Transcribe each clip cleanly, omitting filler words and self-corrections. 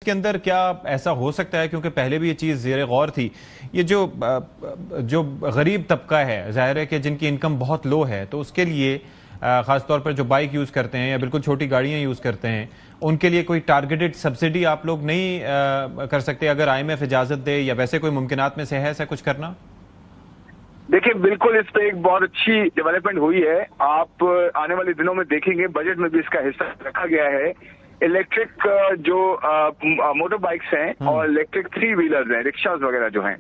इसके अंदर क्या ऐसा हो सकता है, क्योंकि पहले भी ये चीज़ ज़ेर गौर थी, ये जो गरीब तबका है, जाहिर है कि जिनकी इनकम बहुत लो है, तो उसके लिए ख़ासतौर पर जो बाइक यूज़ करते हैं या बिल्कुल छोटी गाड़ियाँ यूज़ करते हैं, उनके लिए कोई टारगेटेड सब्सिडी आप लोग नहीं कर सकते? अगर IMF इजाज़त दे या वैसे कोई मुमकिनात में से है ऐसा कुछ करना? देखिए, बिल्कुल इस पे एक बहुत अच्छी डेवलपमेंट हुई है। आप आने वाले दिनों में देखेंगे बजट में भी इसका हिस्सा रखा गया है। इलेक्ट्रिक जो मोटर बाइक्स हैं और इलेक्ट्रिक 3 व्हीलर्स हैं, रिक्शास वगैरह जो हैं,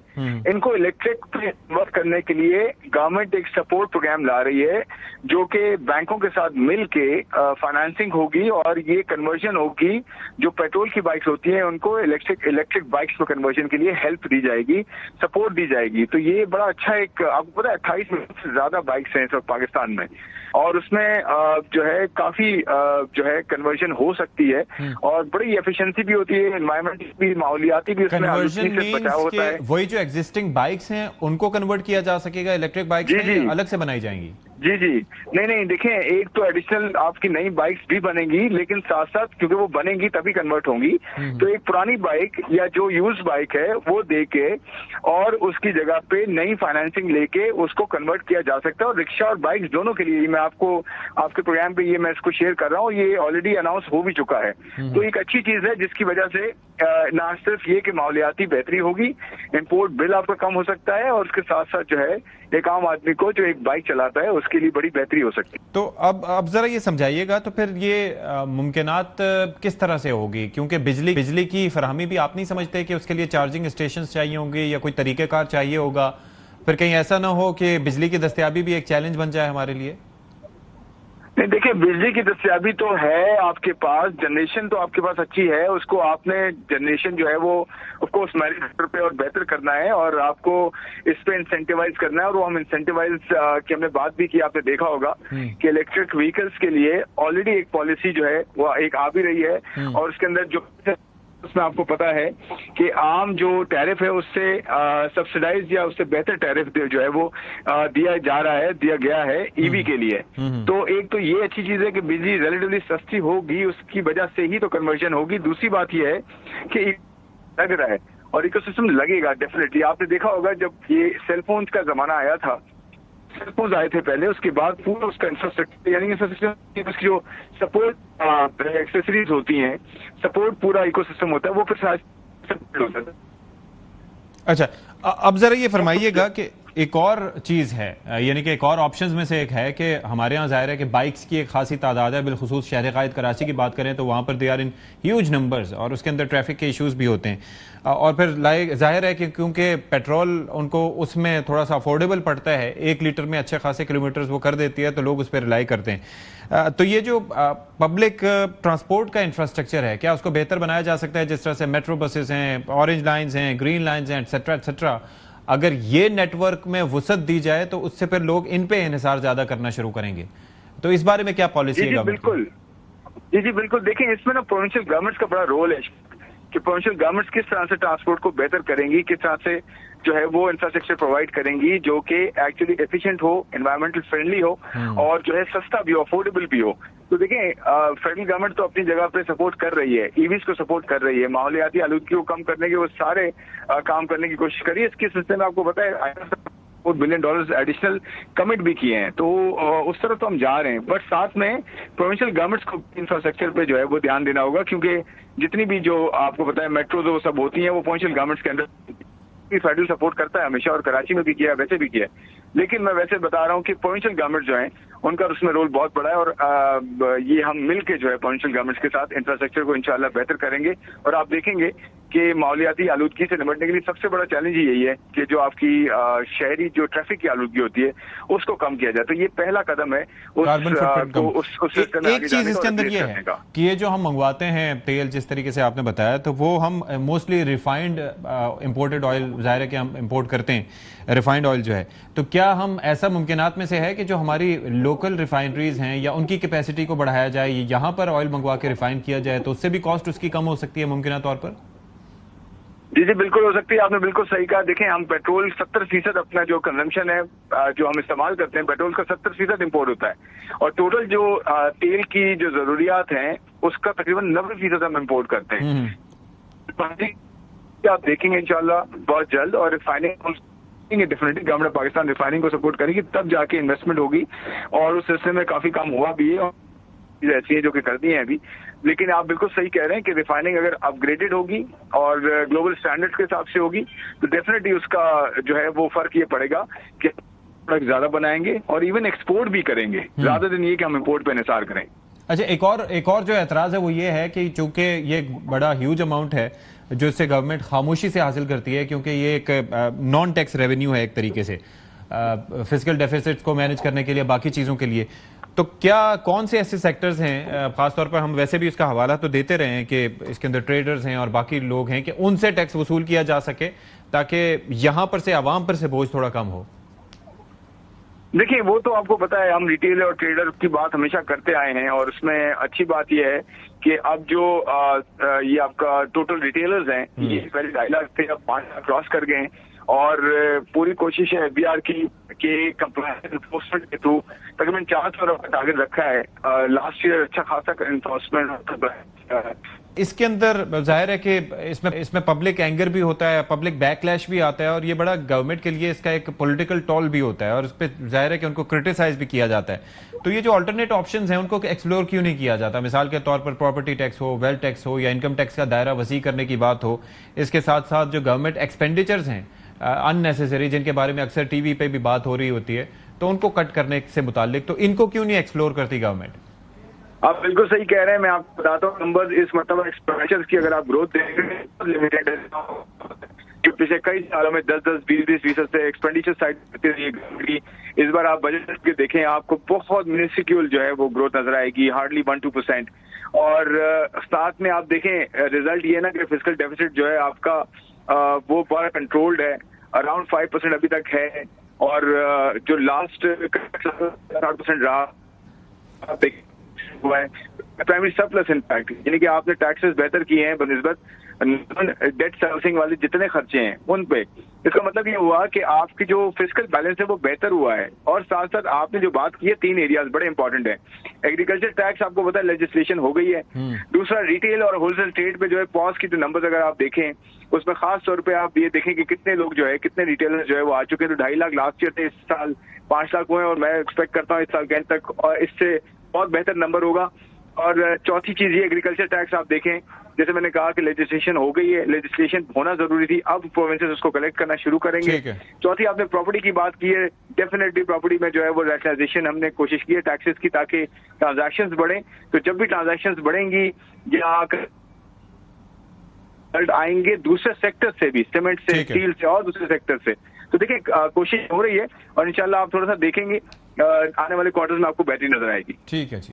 इनको इलेक्ट्रिक पे वर्क करने के लिए गवर्नमेंट एक सपोर्ट प्रोग्राम ला रही है, जो कि बैंकों के साथ मिल के फाइनेंसिंग होगी और ये कन्वर्जन होगी। जो पेट्रोल की बाइक्स होती हैं उनको इलेक्ट्रिक बाइक्स में कन्वर्जन के लिए हेल्प दी जाएगी, सपोर्ट दी जाएगी। तो ये बड़ा अच्छा एक, आपको पता है 28 मिलियन से ज्यादा बाइक्स हैं इस वक्त पाकिस्तान में, और उसमें जो है काफी जो है कन्वर्जन हो सकती है और बड़ी एफिशिएंसी भी होती है, एनवायरमेंट भी, माहौलियाती भी, उसमें आलूगी से बचाव होता है। वही जो एग्जिस्टिंग बाइक्स हैं उनको कन्वर्ट किया जा सकेगा इलेक्ट्रिक बाइक्स में, अलग से बनाई जाएंगी? जी जी, नहीं देखें, एक तो एडिशनल आपकी नई बाइक्स भी बनेंगी, लेकिन साथ साथ क्योंकि वो बनेंगी तभी कन्वर्ट होंगी, तो एक पुरानी बाइक या जो यूज बाइक है वो दे के और उसकी जगह पे नई फाइनेंसिंग लेके उसको कन्वर्ट किया जा सकता है। और रिक्शा और बाइक्स दोनों के लिए मैं आपको आपके प्रोग्राम पे ये मैं इसको शेयर कर रहा हूँ, ये ऑलरेडी अनाउंस हो भी चुका है। तो एक अच्छी चीज है जिसकी वजह से ना सिर्फ ये कि माहौलियाती बेहतरी होगी, इंपोर्ट बिल आपका कम हो सकता है, और उसके साथ साथ जो है एक आम आदमी को जो एक बाइक चलाता है उसके लिए बड़ी बेहतरी हो सकती है। तो अब जरा ये समझाइएगा, तो फिर ये मुमकिनात किस तरह से होगी? क्योंकि बिजली की फराहमी भी आप नहीं समझते कि उसके लिए चार्जिंग स्टेशन चाहिए होंगे या कोई तरीक़ेकार चाहिए होगा? फिर कहीं ऐसा ना हो कि बिजली की दस्तयाबी भी एक चैलेंज बन जाए हमारे लिए? नहीं, देखिए, बिजली की दस्तयाबी तो है आपके पास, जनरेशन तो आपके पास अच्छी है, उसको आपने जनरेशन जो है वो ऑफ कोर्स मेरिट पे और बेहतर करना है और आपको इस पे इंसेंटिवाइज करना है। और वो हम इंसेंटिवाइज की हमने बात भी की, आपने देखा होगा कि इलेक्ट्रिक व्हीकल्स के लिए ऑलरेडी एक पॉलिसी जो है वो एक आ भी रही है, और उसके अंदर जो उसमें आपको पता है कि आम जो टैरिफ है उससे सब्सिडाइज या उससे बेहतर टैरिफ जो है वो दिया गया है ईवी के लिए। तो एक तो ये अच्छी चीज है कि बिजली रिलेटिवली सस्ती होगी, उसकी वजह से ही तो कन्वर्जन होगी। दूसरी बात ये है कि लग रहा है और इकोसिस्टम लगेगा डेफिनेटली। आपने देखा होगा जब ये सेलफोन्स का जमाना आया था, सेलफोन्स आए थे पहले, उसके बाद पूरा उसका इंफ्रास्ट्रक्चर यानी इंफ्रास्ट्रक्चर उसकी जो सपोर्ट एक्सेसरीज होती हैं, सपोर्ट पूरा इकोसिस्टम होता है, वो फिर होता है। अच्छा, अब जरा ये फरमाइएगा कि एक और चीज़ है, यानी कि एक और ऑप्शंस में से एक है कि हमारे यहाँ जाहिर है कि बाइक्स की एक खासी तादाद है, बिलखुसूस शहर कायद कराची की बात करें तो वहाँ पर they are in huge numbers और उसके अंदर ट्रैफिक के इश्यूज भी होते हैं। और फिर जाहिर है कि क्योंकि पेट्रोल उनको उसमें थोड़ा सा अफोर्डेबल पड़ता है, 1 लीटर में अच्छे खासे किलोमीटर्स वो कर देती है, तो लोग उस पर रिलाई करते हैं। तो ये जो पब्लिक ट्रांसपोर्ट का इंफ्रास्ट्रक्चर है, क्या उसको बेहतर बनाया जा सकता है? जिस तरह से मेट्रो बसेस हैं, ऑरेंज लाइन्स हैं, ग्रीन लाइन्स हैं, एटसेट्रा एटसेट्रा, अगर ये नेटवर्क में वसअत दी जाए तो उससे फिर लोग इन पे इन्हिसार ज्यादा करना शुरू करेंगे। तो इस बारे में क्या पॉलिसी है गवर्नमेंट की? बिल्कुल जी बिल्कुल। देखिए, इसमें ना प्रोविंशियल गवर्नमेंट्स का बड़ा रोल है कि प्रोविंशियल गवर्नमेंट्स किस तरह से ट्रांसपोर्ट को बेहतर करेंगी, किस तरह से जो है वो इंफ्रास्ट्रक्चर प्रोवाइड करेंगी जो कि एक्चुअली एफिशिएंट हो, एनवायरमेंटल फ्रेंडली हो और जो है सस्ता भी हो, अफोर्डेबल भी हो। तो देखिए, फेडरल गवर्नमेंट तो अपनी जगह पे सपोर्ट कर रही है, ईवीज को सपोर्ट कर रही है, माहौलियाती आलूदगी को कम करने के वो सारे काम करने की कोशिश करी है। इसके सिलसिले में आपको पता है $4 बिलियन एडिशनल कमिट भी किए हैं, तो उस तरफ तो हम जा रहे हैं। बट साथ में प्रोविंशियल गवर्नमेंट्स को इंफ्रास्ट्रक्चर पे जो है वो ध्यान देना होगा, क्योंकि जितनी भी जो आपको पता है मेट्रो जो सब होती हैं वो प्रोविंशियल गवर्नमेंट्स के अंदर फेडरल सपोर्ट करता है हमेशा, और कराची में भी किया, वैसे भी किया। लेकिन मैं वैसे बता रहा हूँ कि प्रोविंशियल गवर्नमेंट जो है उनका उसमें रोल बहुत बड़ा है, और ये हम मिलके जो है प्रोविंशियल गवर्नमेंट्स के साथ इंफ्रास्ट्रक्चर को इंशाल्लाह बेहतर करेंगे। और आप देखेंगे कि माहौलियाती आलूदगी से निपटने के लिए सबसे बड़ा चैलेंज ही यही है कि जो आपकी शहरी जो ट्रैफिक की आलूदगी होती है उसको कम किया जाए। तो ये पहला कदम है एक चीज इसके अंदर ये है कि ये जो हम मंगवाते हैं तेल, जिस तरीके से आपने बताया, तो वो हम मोस्टली रिफाइंड इंपोर्टेड ऑयल, जाहिर है कि हम इंपोर्ट करते हैं रिफाइंड ऑयल जो है, तो क्या हम ऐसा मुमकिनात में से है कि जो हमारी लोकल रिफाइनरीज हैं या उनकी कैपेसिटी को बढ़ाया जाए, यहाँ पर ऑयल मंगवा के रिफाइन किया जाए, तो उससे भी कॉस्ट उसकी कम हो सकती है मुमकिन तौर पर? जी जी बिल्कुल हो सकती है, आपने बिल्कुल सही कहा। देखें, हम पेट्रोल 70% अपना जो कंजम्पशन है, जो हम इस्तेमाल करते हैं पेट्रोल का 70% इंपोर्ट होता है, और टोटल जो तेल की जो जरूरियात हैं उसका तकरीबन 90% हम इंपोर्ट करते हैं। आप देखेंगे इंशाल्लाह बहुत जल्द, और refining definitely government Pakistan refining को सपोर्ट करेगी, तब जाके इन्वेस्टमेंट होगी। और उस सिलसिले में काफी काम हुआ भी है, और ऐसी है जो कि कर दी है अभी। लेकिन आप बिल्कुल सही कह रहे हैं कि रिफाइनिंग अगर अपग्रेडेड होगी और ग्लोबल स्टैंडर्ड्स के हिसाब से होगी तो डेफिनेटली उसका जो है वो फर्क ये पड़ेगा कि प्रोडक्ट ज्यादा बनाएंगे और इवन एक्सपोर्ट भी करेंगे, ज्यादा दिन ये कि हम इम्पोर्ट पे निसार करें। अच्छा, एक और जो एतराज है वो ये है कि चूंकि ये एक बड़ा ह्यूज अमाउंट है जो इससे गवर्नमेंट खामोशी से हासिल करती है, क्योंकि ये एक नॉन टैक्स रेवेन्यू है एक तरीके से फिस्कल डेफिसिट को मैनेज करने के लिए, बाकी चीज़ों के लिए। तो क्या कौन से ऐसे सेक्टर्स हैं, खासतौर पर हम वैसे भी इसका हवाला तो देते रहे हैं कि इसके अंदर ट्रेडर्स हैं और बाकी लोग हैं, कि उनसे टैक्स वसूल किया जा सके ताकि यहां पर से आवाम पर से बोझ थोड़ा कम हो? देखिए, वो तो आपको पता है, हम रिटेल और ट्रेडर की बात हमेशा करते आए हैं, और उसमें अच्छी बात यह है कि अब जो ये आपका टोटल रिटेलर्स हैं, ये पहले 2.5 लाख थे, अब 5 लाख क्रॉस कर गए हैं। और पूरी कोशिश है एफबीआर की कि कंप्लायंस एनफोर्समेंट के थ्रू तकरीबन 400 अरब का टारगेट रखा है। लास्ट ईयर अच्छा खासा एनफोर्समेंट। इसके अंदर जाहिर है कि इसमें पब्लिक एंगर भी होता है, पब्लिक बैकलैश भी आता है, और ये बड़ा गवर्नमेंट के लिए इसका एक पॉलिटिकल टॉल भी होता है, और इस पर जाहिर है कि उनको क्रिटिसाइज भी किया जाता है। तो ये जो अल्टरनेट ऑप्शंस हैं उनको एक्सप्लोर क्यों नहीं किया जाता? मिसाल के तौर पर प्रॉपर्टी टैक्स हो, वेल्थ टैक्स हो, या इनकम टैक्स का दायरा वसी करने की बात हो। इसके साथ साथ जो गवर्नमेंट एक्सपेंडिचर्स हैं अननेसेसरी, जिनके बारे में अक्सर टीवी पे भी बात हो रही होती है, तो उनको कट करने से मुतालिक तो इनको क्यों नहीं एक्सप्लोर करती गवर्नमेंट? आप बिल्कुल सही कह रहे हैं। मैं आपको बताता हूँ नंबर, इस मतलब एक्सपेंडिचर्स की अगर आप ग्रोथ देखें लिमिटेड है। पिछले कई सालों में 10-10, 20-20% से एक्सपेंडिचर साइड। इस बार आप बजट के देखें, आपको बहुत मिनिस्क्यूल जो है वो ग्रोथ नजर आएगी, हार्डली 1-2%। और साथ में आप देखें रिजल्ट ये ना कि फिस्कल डेफिसिट जो है आपका वो बड़ा कंट्रोल्ड है, अराउंड 5% अभी तक है। और जो लास्ट 60% रहा हुआ है प्राइमरी सरप्लस इम्पैक्ट, यानी कि आपने टैक्सेस बेहतर किए हैं बनिस्बत डेट सर्विसिंग वाले जितने खर्चे हैं उन पे। इसका मतलब ये हुआ कि आपकी जो फिस्कल बैलेंस है वो बेहतर हुआ है। और साथ साथ आपने जो बात की है, 3 एरियाज बड़े इंपॉर्टेंट है। एग्रीकल्चर टैक्स आपको पता है लेजिस्लेशन हो गई है। दूसरा, रिटेल और होलसेल ट्रेड पे जो है पॉज की जो नंबर्स अगर आप देखें, उसमें खास तौर पे आप ये देखें कि कितने लोग जो है, कितने रिटेलर जो है वो आ चुके हैं। तो 2.5 लाख लास्ट ईयर थे, इस साल 5 लाख हुए, और मैं एक्सपेक्ट करता हूँ इस साल के एंड तक और इससे बहुत बेहतर नंबर होगा। और चौथी चीज ये एग्रीकल्चर टैक्स आप देखें, जैसे मैंने कहा कि लेजिस्लेशन हो गई है, लेजिस्लेशन होना जरूरी थी, अब प्रोविंसेस उसको कलेक्ट करना शुरू करेंगे। चौथी, आपने प्रॉपर्टी की बात की है, डेफिनेटली प्रॉपर्टी में जो है वो रैशनलाइजेशन हमने कोशिश की है टैक्सेस की, ताकि ट्रांजैक्शंस बढ़े। तो जब भी ट्रांजैक्शंस बढ़ेंगी या आएंगे दूसरे सेक्टर से भी, सीमेंट से, स्टील से और दूसरे सेक्टर से। तो देखिए कोशिश हो रही है, और इंशाल्लाह आप थोड़ा सा देखेंगे आने वाले क्वार्टर्स में आपको बेहतरी नजर आएगी। ठीक है जी।